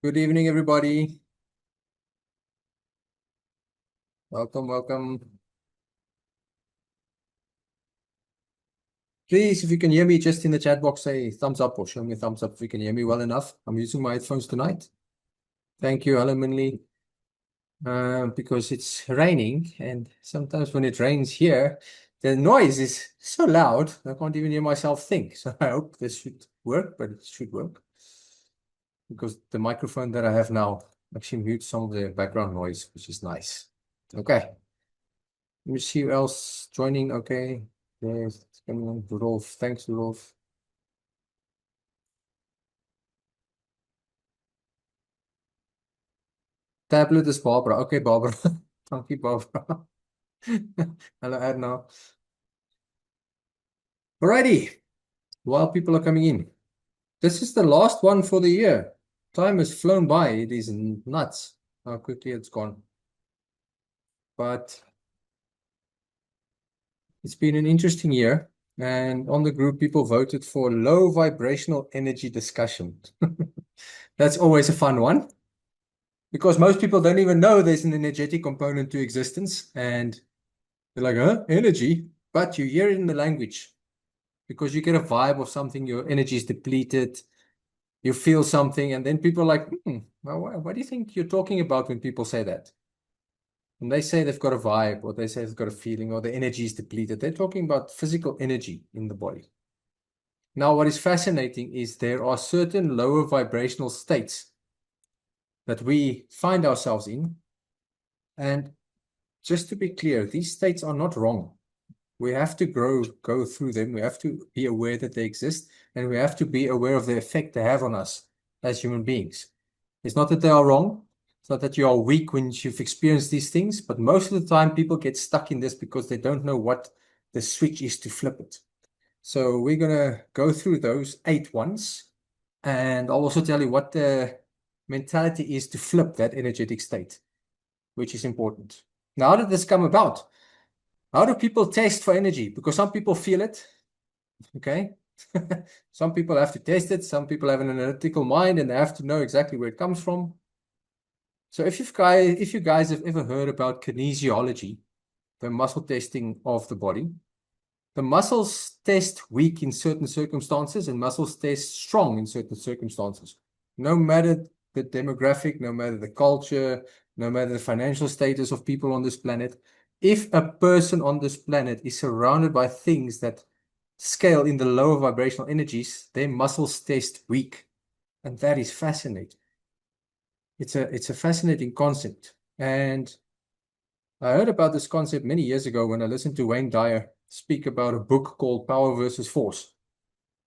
Good evening, everybody. Welcome, welcome. Please, if you can hear me, just in the chat box, say thumbs up or show me a thumbs up if you can hear me well enough. I'm using my headphones tonight. Thank you, Hello Minley. Because it's raining, and sometimes when it rains here, the noise is so loud, I can't even hear myself think. So I hope this should work, but it should work. Because the microphone that I have now actually mutes some of the background noise, which is nice. Okay. Let me see who else joining. Okay. Yes, it's coming on. Rudolph. Thanks, Rudolph. Tablet is Barbara. Okay, Barbara. Thank you, Barbara. Hello, Edna. Alrighty. While people are coming in, this is the last one for the year. Time has flown by. It is nuts how quickly it's gone. But it's been an interesting year. And on the group, people voted for low vibrational energy discussion. That's always a fun one, because most people don't even know there's an energetic component to existence. And they're like, huh? Energy? But you hear it in the language because you get a vibe of something, your energy is depleted, you feel something, and then people are like, well, what do you think you're talking about when people say that? When they say they've got a vibe, or they say they've got a feeling, or the energy is depleted, they're talking about physical energy in the body. Now, what is fascinating is there are certain lower vibrational states that we find ourselves in. And just to be clear, these states are not wrong. We have to go through them. We have to be aware that they exist, and we have to be aware of the effect they have on us as human beings. It's not that they are wrong. It's not that you are weak when you've experienced these things, but most of the time people get stuck in this because they don't know what the switch is to flip it. So we're going to go through those 8 ones, and I'll also tell you what the mentality is to flip that energetic state, which is important. Now, how did this come about? How do people test for energy? Because some people feel it, okay? Some people have to test it. Some people have an analytical mind and they have to know exactly where it comes from. So if you guys have ever heard about kinesiology, the muscle testing of the body, the muscles test weak in certain circumstances and muscles test strong in certain circumstances. No matter the demographic, no matter the culture, no matter the financial status of people on this planet, if a person on this planet is surrounded by things that scale in the lower vibrational energies, their muscles test weak. And that is fascinating. It's a fascinating concept. And I heard about this concept many years ago when I listened to Wayne Dyer speak about a book called Power versus Force.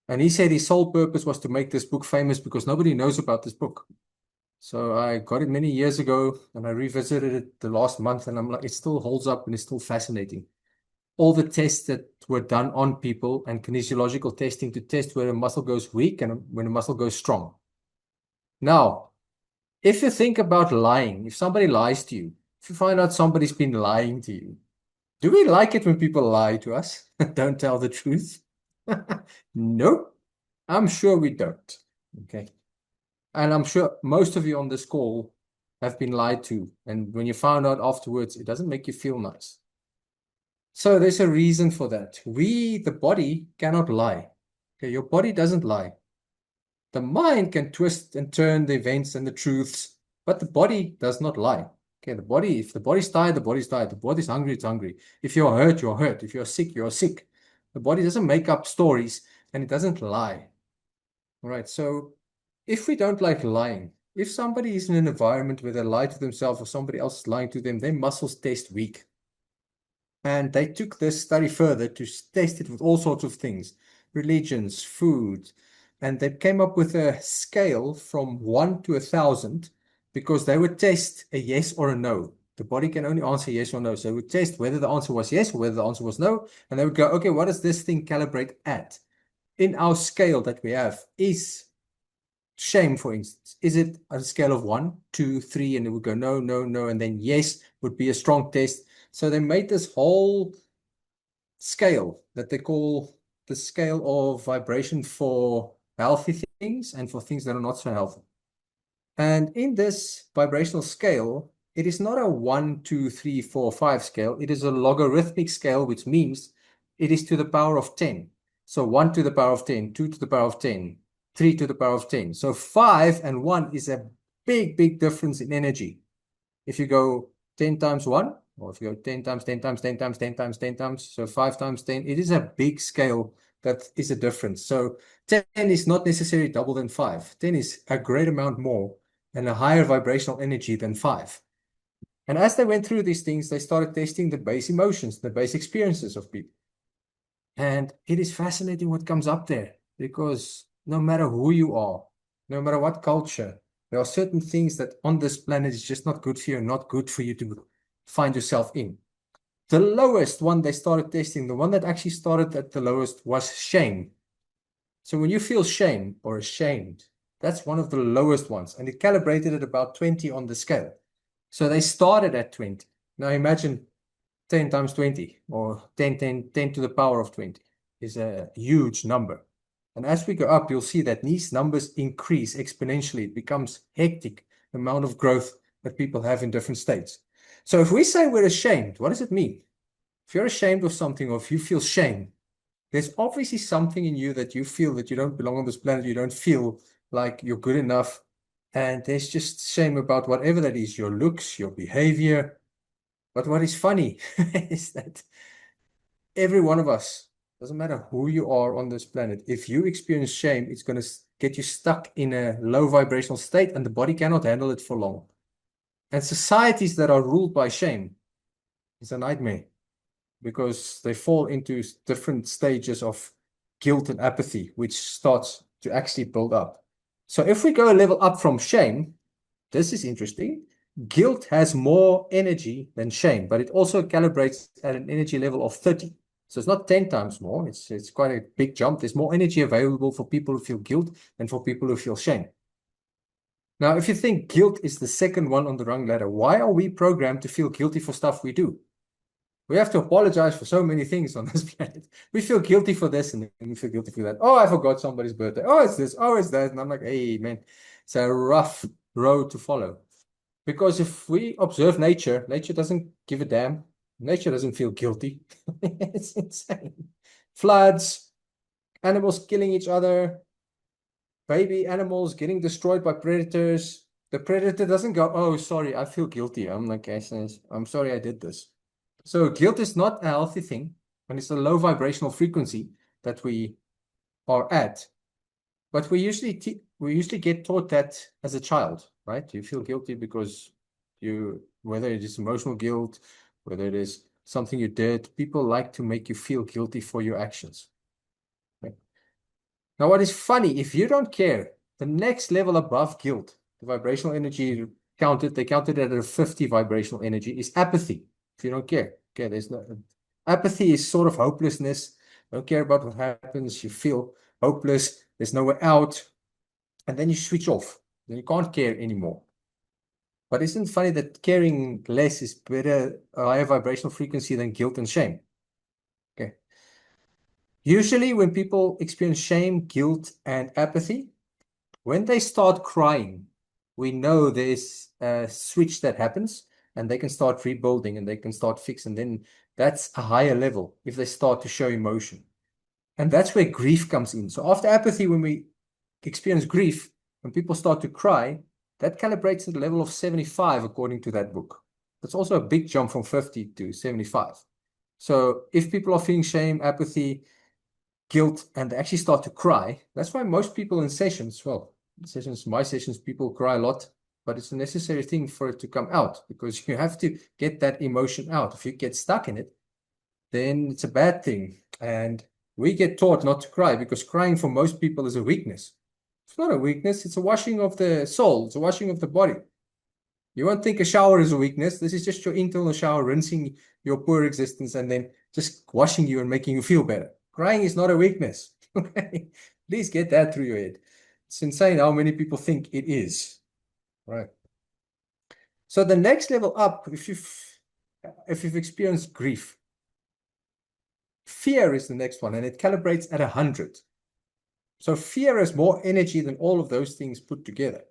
And he said his sole purpose was to make this book famous because nobody knows about this book. So I got it many years ago and I revisited it the last month, and I'm like, it still holds up and it's still fascinating. All the tests that were done on people and kinesiological testing to test where a muscle goes weak and when a muscle goes strong. Now, if you think about lying, if somebody lies to you, if you find out somebody's been lying to you, do we like it when people lie to us? Don't tell the truth? Nope. I'm sure we don't. Okay. And I'm sure most of you on this call have been lied to. And when you found out afterwards, it doesn't make you feel nice. So there's a reason for that. The body, cannot lie. Okay, your body doesn't lie. The mind can twist and turn the events and the truths, but the body does not lie. Okay, if the body's tired, the body's tired. The body's hungry, it's hungry. If you're hurt, you're hurt. If you're sick, you're sick. The body doesn't make up stories and it doesn't lie. All right, so if we don't like lying, if somebody is in an environment where they lie to themselves or somebody else is lying to them, their muscles test weak. And they took this study further to test it with all sorts of things, religions, food, and they came up with a scale from 1 to 1,000 because they would test a yes or a no. The body can only answer yes or no. So they would test whether the answer was yes or whether the answer was no. And they would go, okay, what does this thing calibrate at? In our scale that we have, is shame, for instance, is it a scale of 1, 2, 3, and it would go no, no, no, and then yes would be a strong test. So they made this whole scale that they call the scale of vibration for healthy things and for things that are not so healthy. And in this vibrational scale, it is not a 1, 2, 3, 4, 5 scale. It is a logarithmic scale, which means it is to the power of 10. So 1 to the power of 10, 2 to the power of 10, 3 to the power of 10. So 5 and 1 is a big, big difference in energy. If you go 10 times 1, or if you go 10 times 10 times 10 times 10 times 10 times, so 5 times 10, it is a big scale that is a difference. So 10 is not necessarily double than 5. 10 is a great amount more and a higher vibrational energy than 5. And as they went through these things, they started testing the base emotions, the base experiences of people. And it is fascinating what comes up there, because no matter who you are, no matter what culture, there are certain things that on this planet is just not good for you, not good for you to find yourself in. The lowest one they started testing, the one that actually started at the lowest, was shame. So when you feel shame or ashamed, that's one of the lowest ones. And it calibrated at about 20 on the scale. So they started at 20. Now imagine 10 times 20, or 10 to the power of 20 is a huge number. And as we go up, you'll see that these numbers increase exponentially. It becomes hectic, the amount of growth that people have in different states. So if we say we're ashamed, what does it mean? If you're ashamed of something, or if you feel shame, there's obviously something in you that you feel that you don't belong on this planet. You don't feel like you're good enough. And there's just shame about whatever that is, your looks, your behavior. But what is funny is that every one of us, doesn't matter who you are on this planet, if you experience shame, it's going to get you stuck in a low vibrational state, and the body cannot handle it for long. And societies that are ruled by shame is a nightmare, because they fall into different stages of guilt and apathy, which starts to actually build up. So if we go a level up from shame, this is interesting. Guilt has more energy than shame, but it also calibrates at an energy level of 30. So it's not 10 times more. It's quite a big jump. There's more energy available for people who feel guilt than for people who feel shame. Now, if you think guilt is the second one on the rung ladder, why are we programmed to feel guilty for stuff we do? We have to apologize for so many things on this planet. We feel guilty for this, and then we feel guilty for that. Oh, I forgot somebody's birthday. Oh, it's this. Oh, it's that. And I'm like, hey, man, it's a rough road to follow. Because if we observe nature, nature doesn't give a damn. Nature doesn't feel guilty. It's insane. Floods, animals killing each other, baby animals getting destroyed by predators. The predator doesn't go, oh, sorry, I feel guilty. I'm like, I'm sorry I did this. So guilt is not a healthy thing, and it's a low vibrational frequency that we are at. But we usually get taught that as a child, right? You feel guilty because whether it is emotional guilt, whether it is something you did, people like to make you feel guilty for your actions. Okay? Now, what is funny, if you don't care, the next level above guilt, the vibrational energy they counted it at a 50 vibrational energy, is apathy. If you don't care, okay, apathy is sort of hopelessness. Don't care about what happens. You feel hopeless. There's no way out. And then you switch off. Then you can't care anymore. But isn't it funny that caring less is better, a higher vibrational frequency than guilt and shame? Okay. Usually when people experience shame, guilt, and apathy, when they start crying, we know there's a switch that happens, and they can start rebuilding, and they can start fixing. Then that's a higher level if they start to show emotion. And that's where grief comes in. So after apathy, when we experience grief, when people start to cry, that calibrates at the level of 75, according to that book. That's also a big jump from 50 to 75. So if people are feeling shame, apathy, guilt, and they actually start to cry, that's why most people in sessions, my sessions, people cry a lot, but it's a necessary thing for it to come out, because you have to get that emotion out. If you get stuck in it, then it's a bad thing. And we get taught not to cry, because crying for most people is a weakness. It's not a weakness. It's a washing of the soul. It's a washing of the body. You won't think a shower is a weakness. This is just your internal shower, rinsing your poor existence and then just washing you and making you feel better. Crying is not a weakness. Okay? Please get that through your head. It's insane how many people think it is. Right. So the next level up, if you've experienced grief, fear is the next one, and it calibrates at 100. So fear has more energy than all of those things put together.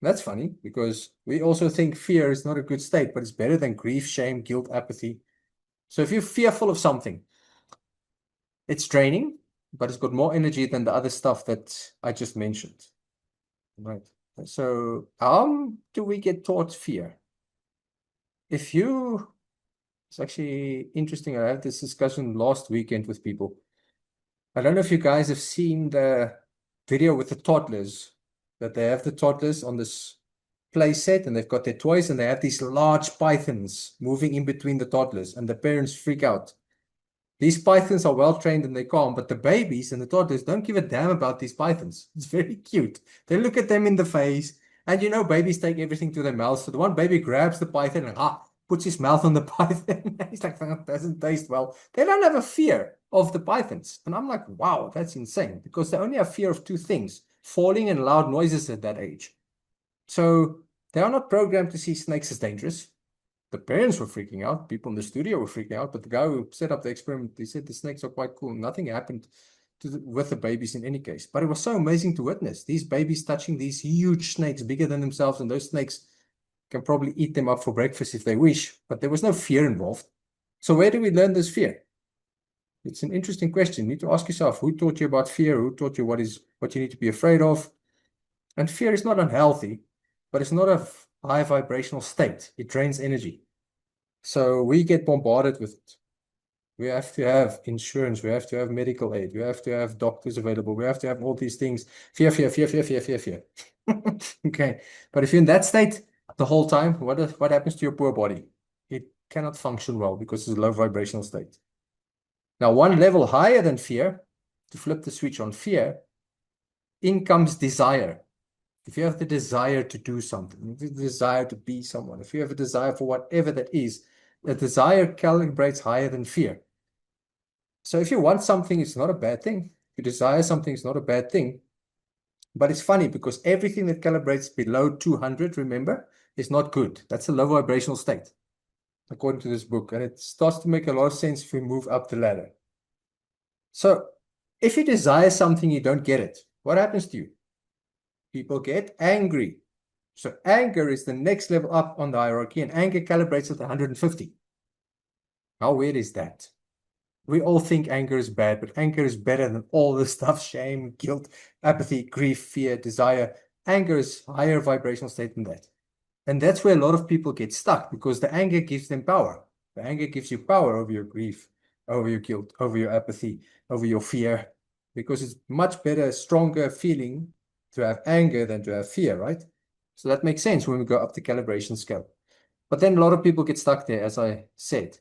That's funny because we also think fear is not a good state, but it's better than grief, shame, guilt, apathy. So if you're fearful of something, it's draining, but it's got more energy than the other stuff that I just mentioned. Right. So how do we get taught fear? If you, it's actually interesting. I had this discussion last weekend with people. I don't know if you guys have seen the video with the toddlers, that they have the toddlers on this play set and they've got their toys and they have these large pythons moving in between the toddlers and the parents freak out. These pythons are well trained and they're calm, but the babies and the toddlers don't give a damn about these pythons. It's very cute. They look at them in the face, and you know, babies take everything to their mouth. So the one baby grabs the python and puts his mouth on the python. He's like, that doesn't taste well. They don't have a fear of the pythons. And I'm like, wow, that's insane because they only have fear of two things: falling and loud noises at that age. So they are not programmed to see snakes as dangerous. The parents were freaking out. People in the studio were freaking out. But the guy who set up the experiment, he said the snakes are quite cool. Nothing happened with the babies in any case. But it was so amazing to witness. These babies touching these huge snakes, bigger than themselves. And those snakes can probably eat them up for breakfast if they wish. But there was no fear involved. So where do we learn this fear? It's an interesting question. You need to ask yourself, who taught you about fear? Who taught you what you need to be afraid of? And fear is not unhealthy, but it's not a high vibrational state. It drains energy. So we get bombarded with it. We have to have insurance. We have to have medical aid. We have to have doctors available. We have to have all these things. Fear, fear, fear, fear, fear, fear, fear. Okay. But if you're in that state the whole time, what happens to your poor body? It cannot function well because it's a low vibrational state. Now, one level higher than fear, to flip the switch on fear, in comes desire. If you have the desire to do something, if you have the desire to be someone, if you have a desire for whatever that is, the desire calibrates higher than fear. So if you want something, it's not a bad thing. If you desire something, it's not a bad thing. But it's funny because everything that calibrates below 200, remember, is not good. That's a low vibrational state, according to this book. And it starts to make a lot of sense if we move up the ladder. So if you desire something, you don't get it. What happens to you? People get angry. So anger is the next level up on the hierarchy, and anger calibrates at 150. How weird is that? We all think anger is bad, but anger is better than all the stuff: shame, guilt, apathy, grief, fear, desire. Anger is higher vibrational state than that. And that's where a lot of people get stuck because the anger gives them power. The anger gives you power over your grief, over your guilt, over your apathy, over your fear, because it's much better, stronger feeling to have anger than to have fear, right? So that makes sense when we go up the calibration scale. But then a lot of people get stuck there, as I said.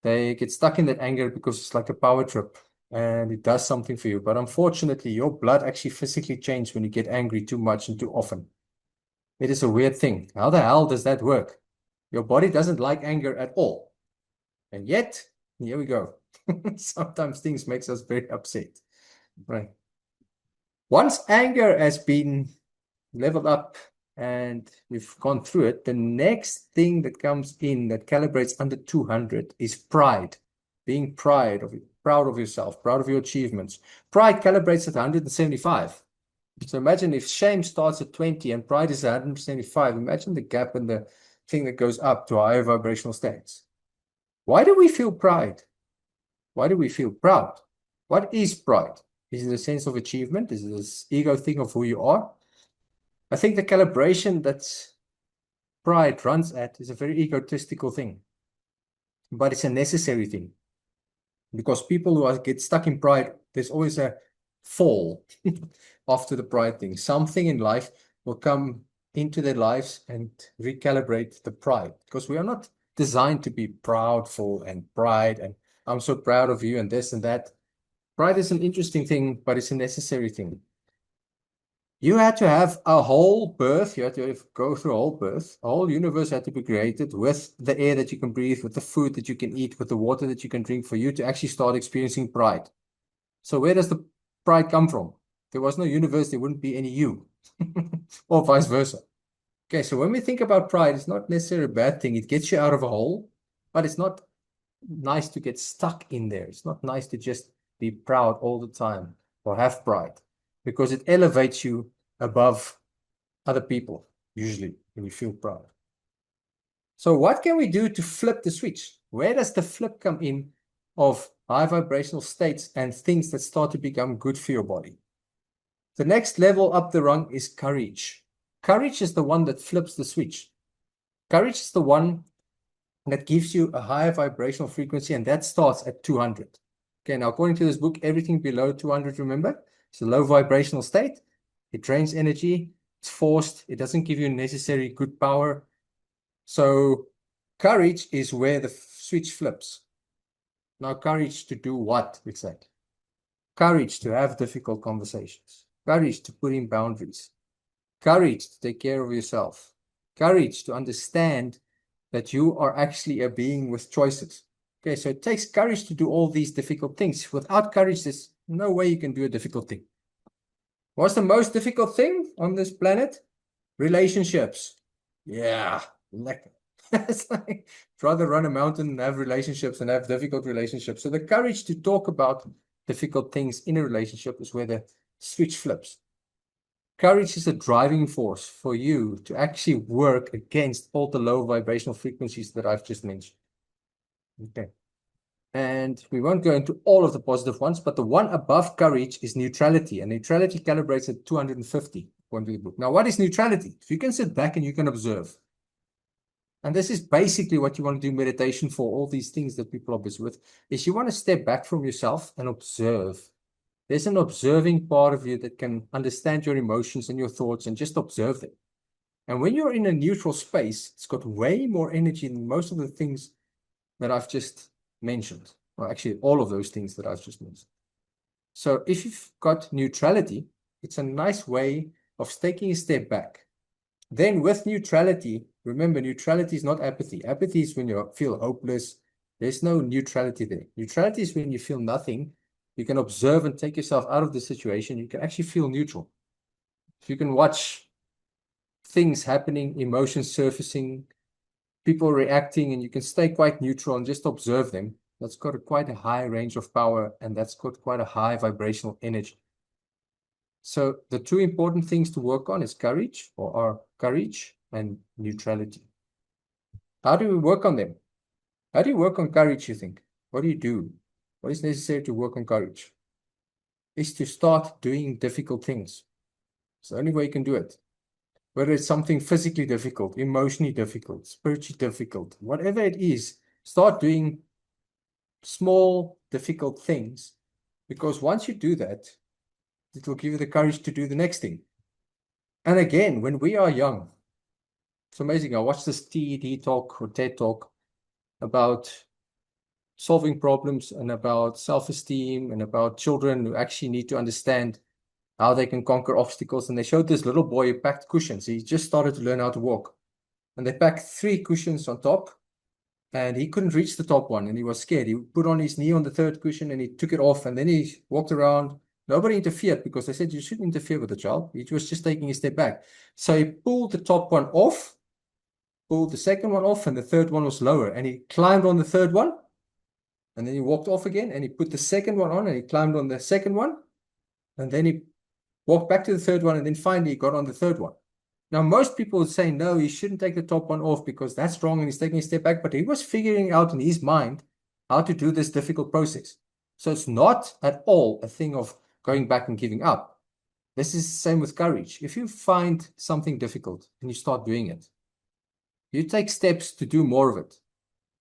They get stuck in that anger because it's like a power trip and it does something for you. But unfortunately, your blood actually physically changes when you get angry too much and too often. It is a weird thing. How the hell does that work? Your body doesn't like anger at all. And yet, here we go. Sometimes things makes us very upset. Right. Once anger has been leveled up and we've gone through it, the next thing that comes in that calibrates under 200 is pride. Being proud of yourself, proud of your achievements. Pride calibrates at 175. So imagine if shame starts at 20 and pride is 175. Imagine the gap in the thing that goes up to higher vibrational states. Why do we feel pride? Why do we feel proud? What is pride? Is it a sense of achievement? Is it this ego thing of who you are? I think the calibration that pride runs at is a very egotistical thing, but it's a necessary thing because people who get stuck in pride, there's always a fall after the pride thing. Something in life will come into their lives and recalibrate the pride because we are not designed to be proudful and pride and I'm so proud of you and this and that. Pride is an interesting thing, but it's a necessary thing. You had to have a whole birth. You had to go through a whole birth. A whole universe had to be created with the air that you can breathe, with the food that you can eat, with the water that you can drink for you to actually start experiencing pride. So where does the pride come from? If there was no universe, there wouldn't be any you, or vice versa. Okay, so when we think about pride, it's not necessarily a bad thing. It gets you out of a hole, but it's not nice to get stuck in there. It's not nice to just be proud all the time or have pride because it elevates you above other people. usually, when you feel proud. So what can we do to flip the switch? Where does the flip come in of high vibrational states and things that start to become good for your body? The next level up the rung is courage. Courage is the one that flips the switch. Courage is the one that gives you a higher vibrational frequency, and that starts at 200. Okay, now according to this book, everything below 200, remember, it's a low vibrational state. It drains energy, it's forced, it doesn't give you necessary good power. So courage is where the switch flips. Now, courage to do what exactly? Courage to have difficult conversations. Courage to put in boundaries. Courage to take care of yourself. Courage to understand that you are actually a being with choices. Okay, so it takes courage to do all these difficult things. Without courage, there's no way you can do a difficult thing. What's the most difficult thing on this planet? Relationships. Yeah, lekker. It's like, rather run a mountain and have relationships and have difficult relationships. So the courage to talk about difficult things in a relationship is where the switch flips. Courage is a driving force for you to actually work against all the low vibrational frequencies that I've just mentioned. Okay. And we won't go into all of the positive ones, but the one above courage is neutrality. And neutrality calibrates at 250 according to the book. Now, what is neutrality? If you can sit back and you can observe. And this is basically what you want to do meditation for, all these things that people are busy with, is you want to step back from yourself and observe. There's an observing part of you that can understand your emotions and your thoughts and just observe them. And when you're in a neutral space, it's got way more energy than most of the things that I've just mentioned. Well, actually, all of those things that I've just mentioned. So if you've got neutrality, it's a nice way of taking a step back. Then with neutrality, remember, neutrality is not apathy. Apathy is when you feel hopeless. There's no neutrality there. Neutrality is when you feel nothing. You can observe and take yourself out of the situation. You can actually feel neutral. If you can watch things happening, emotions surfacing, people reacting, and you can stay quite neutral and just observe them, that's got quite a high range of power, and that's got quite a high vibrational energy. So the two important things to work on is courage, or are courage and neutrality. How do we work on them? How do you work on courage, you think? What do you do? What is necessary to work on courage? Is to start doing difficult things. It's the only way you can do it. Whether it's something physically difficult, emotionally difficult, spiritually difficult, whatever it is, start doing small, difficult things. Because once you do that, it will give you the courage to do the next thing. And again, when we are young, it's amazing. I watched this TED talk or TED talk about solving problems and about self-esteem and about children who actually need to understand how they can conquer obstacles. And they showed this little boy who packed cushions. He just started to learn how to walk. And they packed 3 cushions on top. And he couldn't reach the top one. And he was scared. He put on his knee on the 3rd cushion and he took it off. And then he walked around. Nobody interfered because they said you shouldn't interfere with the child. He was just taking a step back. So he pulled the top one off, pulled the 2nd one off, and the 3rd one was lower. And he climbed on the 3rd one. And then he walked off again and he put the 2nd one on and he climbed on the 2nd one. And then he walked back to the 3rd one and then finally he got on the 3rd one. Now, most people would say, no, you shouldn't take the top one off because that's wrong and he's taking a step back. But he was figuring out in his mind how to do this difficult process. So it's not at all a thing of going back and giving up. This is the same with courage. If you find something difficult and you start doing it, you take steps to do more of it.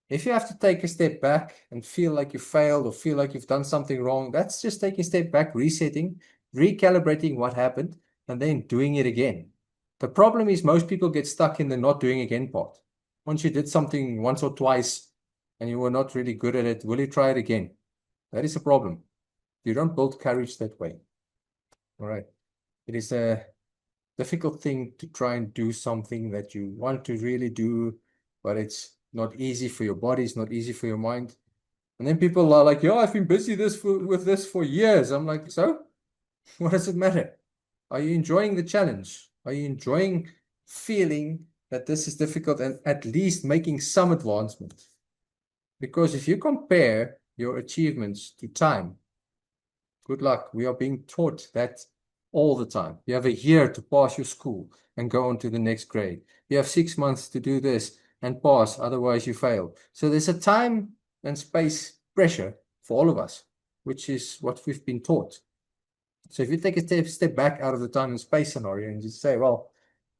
If you have to take a step back and feel like you failed or feel like you've done something wrong, that's just taking a step back, resetting, recalibrating what happened, and then doing it again. The problem is most people get stuck in the not doing again part. Once you did something once or twice and you were not really good at it, will you try it again? That is a problem. You don't build courage that way. All right. It is a difficult thing to try and do something that you want to really do, but it's not easy for your body, it's not easy for your mind. And then people are like, yeah, I've been busy with this for years. I'm like, so what does it matter? Are you enjoying the challenge? Are you enjoying feeling that this is difficult and at least making some advancement? Because if you compare your achievements to time, good luck. We are being taught that all the time. You have a year to pass your school and go on to the next grade. You have 6 months to do this and pass, otherwise you fail. So there's a time and space pressure for all of us, which is what we've been taught. So if you take a step back out of the time and space scenario and just say, well,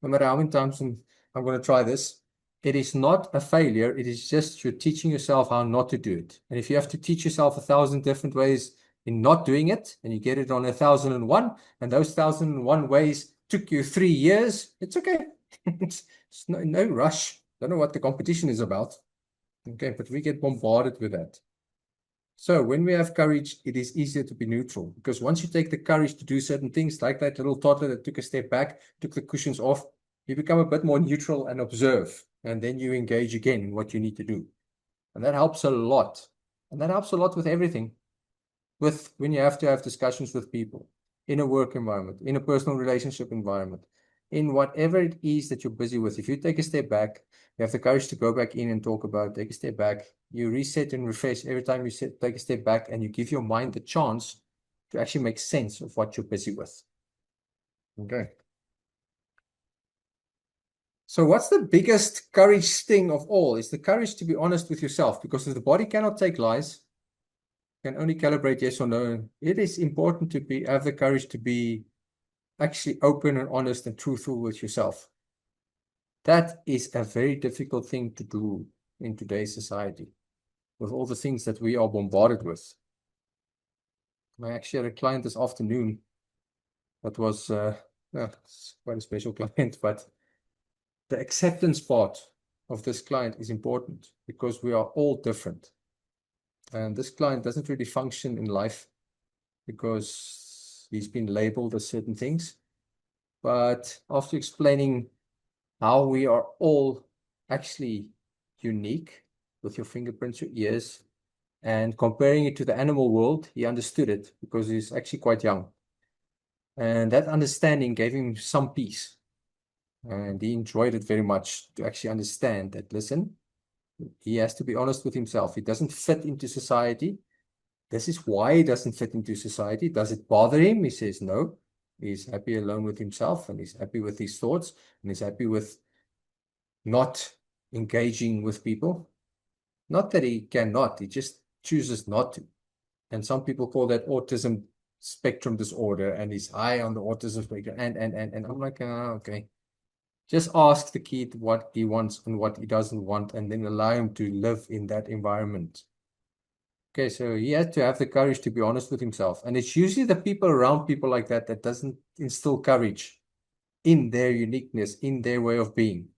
no matter how many times I'm going to try this, it is not a failure. It is just you're teaching yourself how not to do it. And if you have to teach yourself 1,000 different ways in not doing it, and you get it on 1,001, and those 1,001 ways took you 3 years, it's okay. it's no rush. Don't know what the competition is about. Okay, but we get bombarded with that. So when we have courage, it is easier to be neutral, because once you take the courage to do certain things, like that little toddler that took a step back, took the cushions off, you become a bit more neutral and observe, and then you engage again in what you need to do. And that helps a lot. And that helps a lot with everything. With when you have to have discussions with people, in a work environment, in a personal relationship environment, in whatever it is that you're busy with. If you take a step back, you have the courage to go back in and talk about it, take a step back, you reset and refresh every time you take a step back, and you give your mind the chance to actually make sense of what you're busy with. Okay. So what's the biggest courage sting of all? Is the courage to be honest with yourself, because if the body cannot take lies, can only calibrate yes or no. It is important to have the courage to be actually open and honest and truthful with yourself. That is a very difficult thing to do in today's society, with all the things that we are bombarded with. I actually had a client this afternoon that was quite a special client, but the acceptance part of this client is important, because we are all different. And this client doesn't really function in life because he's been labeled as certain things. But after explaining how we are all actually unique with your fingerprints, your ears, and comparing it to the animal world, he understood it, because he's actually quite young. And that understanding gave him some peace. And he enjoyed it very much, to actually understand that, listen, he has to be honest with himself. He doesn't fit into society. This is why he doesn't fit into society. Does it bother him? He says no. He's happy alone with himself, and he's happy with his thoughts, and he's happy with not engaging with people. Not that he cannot, he just chooses not to. And some people call that autism spectrum disorder, and he's high on the autism spectrum. And I'm like, okay. Just ask the kid what he wants and what he doesn't want, and then allow him to live in that environment. Okay, so he has to have the courage to be honest with himself. And it's usually the people around people like that that doesn't instill courage in their uniqueness, in their way of being.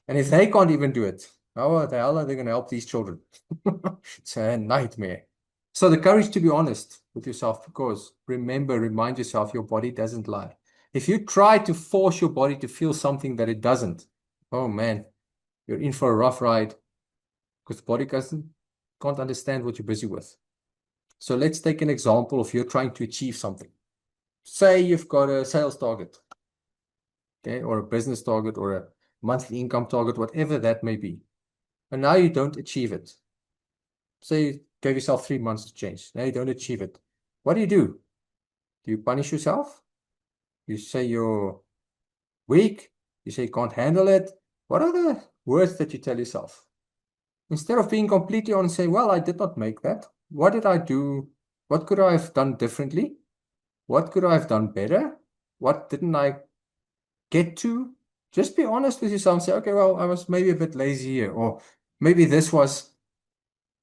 And if they can't even do it, how the hell are they going to help these children? It's a nightmare. So the courage to be honest with yourself, because remind yourself, your body doesn't lie. If you try to force your body to feel something that it doesn't, oh man, you're in for a rough ride, because the body can't understand what you're busy with. So let's take an example of you're trying to achieve something. Say you've got a sales target, okay, or a business target, or a monthly income target, whatever that may be. And now you don't achieve it. Say you gave yourself 3 months to change. Now you don't achieve it. What do? Do you punish yourself? You say you're weak? You say you can't handle it? What are the words that you tell yourself? Instead of being completely honest, say, well, I did not make that. What did I do? What could I have done differently? What could I have done better? What didn't I get to? Just be honest with yourself and say, okay, well, I was maybe a bit lazy here, or maybe this was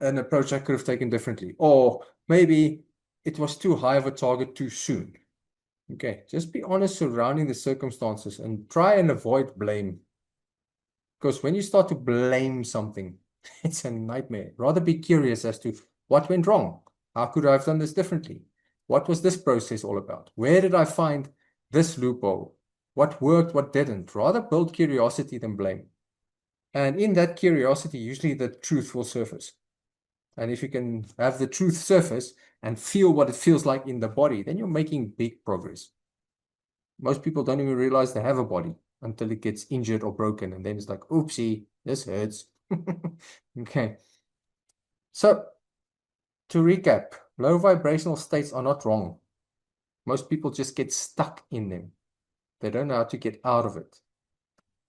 an approach I could have taken differently, or maybe it was too high of a target too soon. Okay, just be honest surrounding the circumstances and try and avoid blame. Because when you start to blame something, it's a nightmare. Rather be curious as to what went wrong. How could I have done this differently? What was this process all about? Where did I find this loophole? What worked, what didn't? Rather build curiosity than blame. And in that curiosity, usually the truth will surface. And if you can have the truth surface and feel what it feels like in the body, then you're making big progress. Most people don't even realize they have a body until it gets injured or broken. And then it's like, oopsie, this hurts. Okay. So to recap, low vibrational states are not wrong. Most people just get stuck in them. They don't know how to get out of it.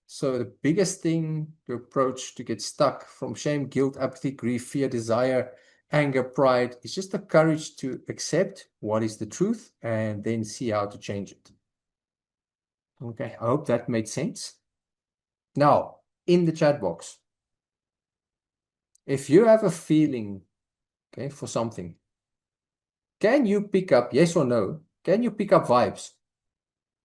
So the biggest thing to approach to get stuck from shame, guilt, apathy, grief, fear, desire, anger, pride is just the courage to accept what is the truth and then see how to change it. Okay, I hope that made sense. Now, in the chat box, if you have a feeling, okay, for something, can you pick up, yes or no? Can you pick up vibes?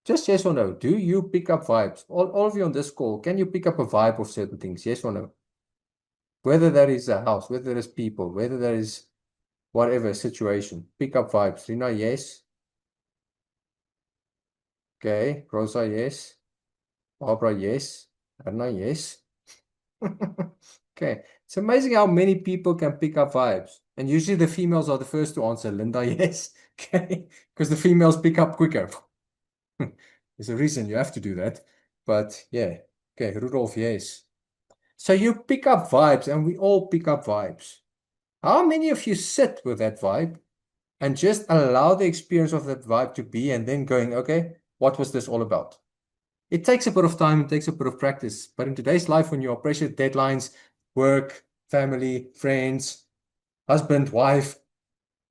Just yes or no. Do you pick up vibes? All of you on this call, can you pick up a vibe of certain things? Yes or no? Whether that is a house, whether there is people, whether there is whatever situation, pick up vibes. Rina, yes. Okay. Rosa, yes. Barbara, yes. Anna, yes. Okay. It's amazing how many people can pick up vibes. And usually the females are the first to answer. Linda, yes. Okay. Because the females pick up quicker. There's a reason you have to do that. But yeah. Okay. Rudolph, yes. So you pick up vibes, and we all pick up vibes. How many of you sit with that vibe and just allow the experience of that vibe to be, and then going, okay, what was this all about? It takes a bit of time, it takes a bit of practice. But in today's life, when you are pressured, deadlines, work, family, friends, husband, wife,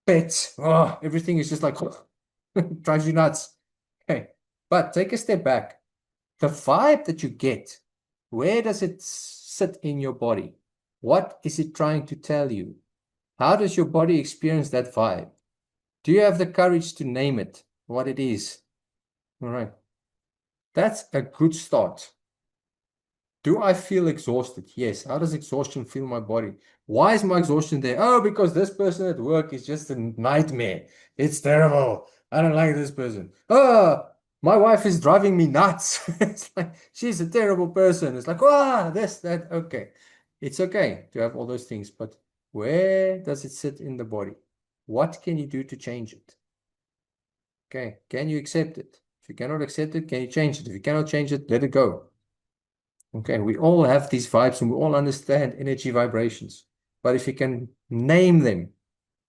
pets, oh, everything is just like, drives you nuts. Okay. But take a step back. The vibe that you get, where does it sit in your body? What is it trying to tell you? How does your body experience that vibe? Do you have the courage to name it, what it is? All right. That's a good start. Do I feel exhausted? Yes. How does exhaustion feel in my body? Why is my exhaustion there? Oh, because this person at work is just a nightmare. It's terrible. I don't like this person. Oh, my wife is driving me nuts. It's like, she's a terrible person. It's like, this, that. Okay. It's okay to have all those things, but where does it sit in the body? What can you do to change it? Okay. Can you accept it? If you cannot accept it, can you change it? If you cannot change it, let it go. Okay, we all have these vibes and we all understand energy vibrations. But if you can name them,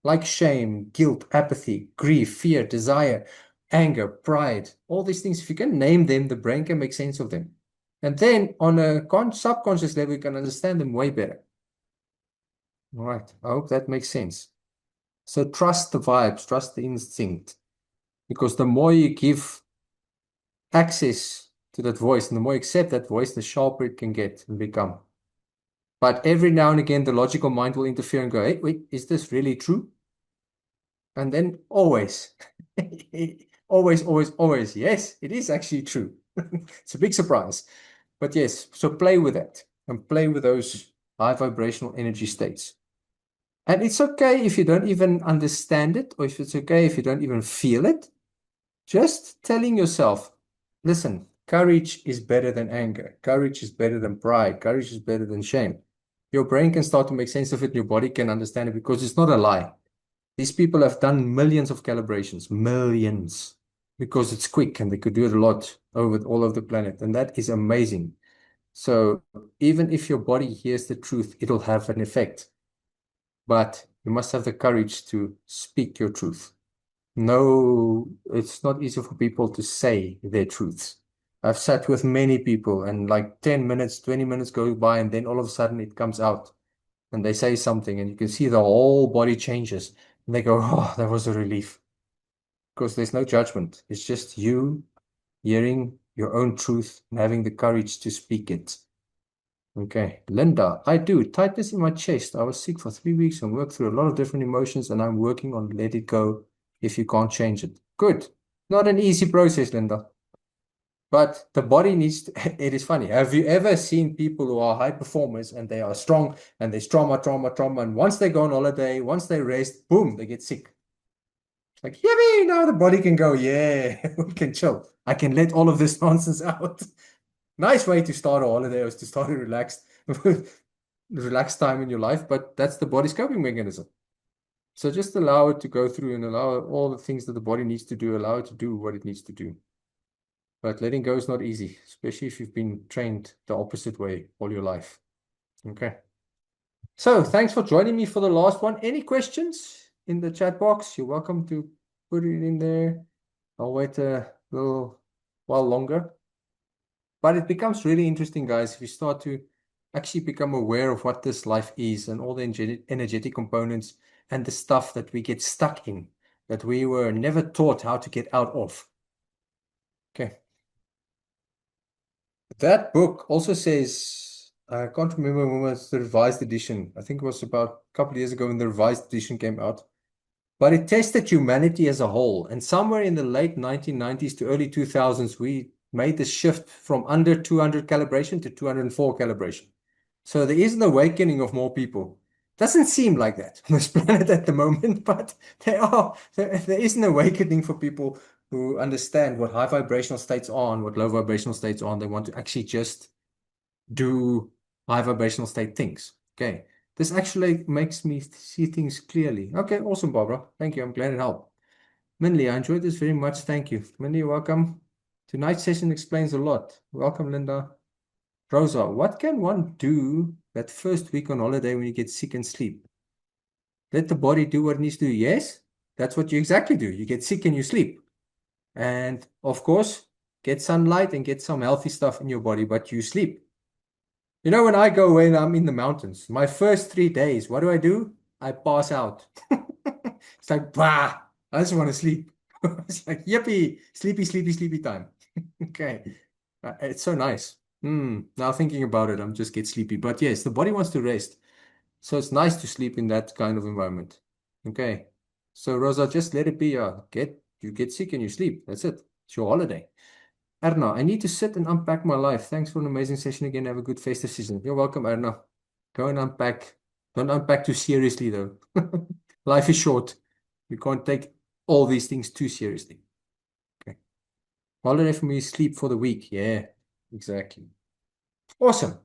like shame, guilt, apathy, grief, fear, desire, anger, pride, all these things, if you can name them, the brain can make sense of them. And then on a subconscious level, you can understand them way better. All right, I hope that makes sense. So trust the vibes, trust the instinct, because the more you give access to that voice and the more you accept that voice, the sharper it can get and become. But every now and again, the logical mind will interfere and go, hey, wait, is this really true? And then always, always, yes, it is actually true. It's a big surprise. But yes, so play with that and play with those high vibrational energy states. And it's okay if you don't even understand it, or if it's okay if you don't even feel it. Just telling yourself, listen, courage is better than anger. Courage is better than pride. Courage is better than shame. Your brain can start to make sense of it. Your body can understand it because it's not a lie. These people have done millions of calibrations, millions, because it's quick and they could do it a lot over all over the planet. And that is amazing. So even if your body hears the truth, it'll have an effect. But you must have the courage to speak your truth. No, it's not easy for people to say their truths. I've sat with many people and like 10 minutes, 20 minutes go by and then all of a sudden it comes out and they say something and you can see the whole body changes and they go, oh, that was a relief. Because there's no judgment. It's just you hearing your own truth and having the courage to speak it. Okay, Linda, I do. Tightness in my chest. I was sick for 3 weeks and worked through a lot of different emotions and I'm working on let it go if you can't change it. Good. Not an easy process, Linda. But the body needs to, it is funny. Have you ever seen people who are high performers and they are strong and there's trauma, and once they go on holiday, once they rest, boom, they get sick. It's like, yippee, now the body can go, yeah, we can chill. I can let all of this nonsense out. Nice way to start a holiday is to start a relaxed time in your life, but that's the body's coping mechanism. So just allow it to go through and allow all the things that the body needs to do, allow it to do what it needs to do. But letting go is not easy, especially if you've been trained the opposite way all your life. Okay. So thanks for joining me for the last one. Any questions in the chat box? You're welcome to put it in there. I'll wait a little while longer. But it becomes really interesting, guys, if you start to actually become aware of what this life is and all the energetic components and the stuff that we get stuck in, that we were never taught how to get out of. Okay. That book also says, I can't remember when was the revised edition. I think it was about a couple of years ago when the revised edition came out. But it tested humanity as a whole. And somewhere in the late 1990s to early 2000s, we made the shift from under 200 calibration to 204 calibration. So there is an awakening of more people. Doesn't seem like that on this planet at the moment, but there is an awakening for people who understand what high vibrational states are and what low vibrational states are. And they want to actually just do high vibrational state things. Okay. This actually makes me see things clearly. Okay, awesome, Barbara. Thank you. I'm glad it helped. Minley, I enjoyed this very much. Thank you. Minley, welcome. Tonight's session explains a lot. Welcome, Linda. Rosa, what can one do that first week on holiday when you get sick and sleep? Let the body do what it needs to do. Yes, that's what you exactly do. You get sick and you sleep. And of course, get sunlight and get some healthy stuff in your body, but you sleep. You know, when I go away and I'm in the mountains, my first 3 days, what do? I pass out. It's like, bah, I just want to sleep. It's like, yippee, sleepy, sleepy, sleepy time. Okay. It's so nice. Now thinking about it, I'm just get sleepy. But yes, the body wants to rest. So it's nice to sleep in that kind of environment. Okay. So Rosa, just let it be. You get sick and you sleep. That's it. It's your holiday. Erna, I need to sit and unpack my life. Thanks for an amazing session again. Have a good festive season. You're welcome, Erna. Go and unpack. Don't unpack too seriously, though. Life is short. You can't take all these things too seriously. Okay. Holiday for me is sleep for the week. Yeah, exactly. Awesome.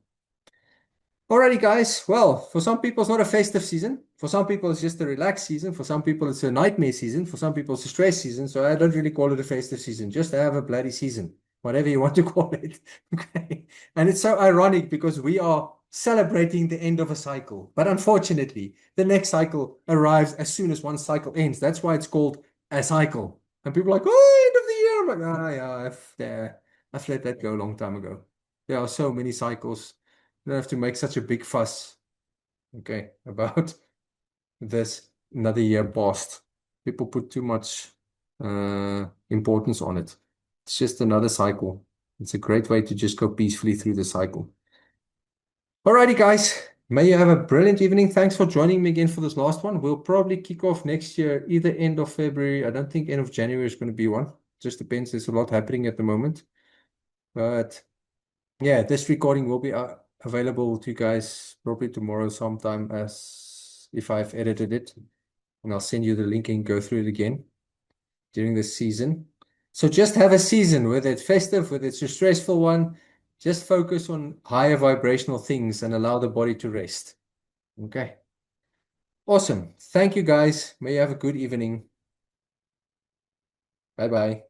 Alrighty, guys. Well, for some people, it's not a festive season. For some people, it's just a relaxed season. For some people, it's a nightmare season. For some people, it's a stress season. So I don't really call it a festive season. Just have a bloody season, whatever you want to call it. Okay. And it's so ironic because we are celebrating the end of a cycle. But unfortunately, the next cycle arrives as soon as one cycle ends. That's why it's called a cycle. And people are like, oh, end of the year. I'm like, yeah, I've let that go a long time ago. There are so many cycles. You don't have to make such a big fuss, okay, about this another year past. People put too much importance on it. It's just another cycle. It's a great way to just go peacefully through the cycle. Alrighty, guys. May you have a brilliant evening. Thanks for joining me again for this last one. We'll probably kick off next year, either end of February. I don't think end of January is going to be one. Just depends. There's a lot happening at the moment. But yeah, this recording will be available to you guys probably tomorrow sometime as if I've edited it. And I'll send you the link and go through it again during the season. So just have a season, whether it's festive, whether it's a stressful one, just focus on higher vibrational things and allow the body to rest. Okay. Awesome. Thank you, guys. May you have a good evening. Bye-bye.